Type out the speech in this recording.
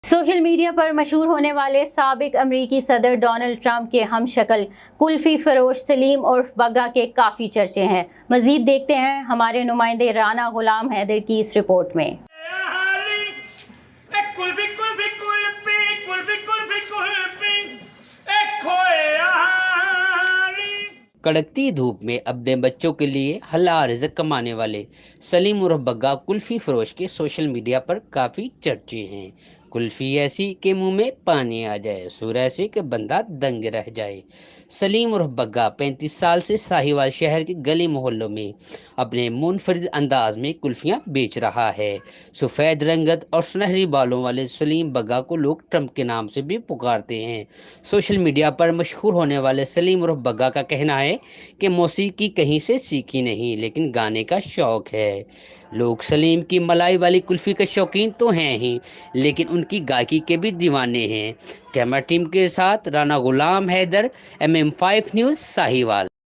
Social media पर मशहूर होने वाले साबिक अमरीकी सदर डोनाल्ड ट्रंप के हमशक्ल कुल्फी फरोश सलीम उर्फ बग्गा के काफ़ी चर्चे हैं। मज़ीद देखते हैं हमारे नुमाइंदे राना गुलाम हैदर की इस रिपोर्ट में। कड़कती धूप में अपने बच्चों के लिए हलाल रिज़्क कमाने वाले सलीम उर्फ बग्गा कुल्फ़ी फरोश के सोशल मीडिया पर काफ़ी चर्चे हैं। कुल्फ़ी ऐसी के मुंह में पानी आ जाए, सुर ऐसी कि बंदा दंग रह जाए। सलीम उर्फ बग्गा 35 साल से साहिवाल शहर के गली मोहल्लों में अपने मुनफरिद अंदाज में कुल्फ़ियाँ बेच रहा है। सफ़ेद रंगत और सुनहरी बालों वाले सलीम बग्गा को लोग ट्रंप के नाम से भी पुकारते हैं। सोशल मीडिया पर मशहूर होने वाले सलीम उर्फ बग्गा का कहना है कि मौसीकी कहीं से सीखी नहीं, लेकिन गाने का शौक है। लोग सलीम की मलाई वाली कुल्फ़ी के शौकीन तो हैं ही, लेकिन उनकी गायकी के भी दीवाने हैं। कैमरा टीम के साथ राना गुलाम हैदर, MM5 न्यूज़, साहिवाल।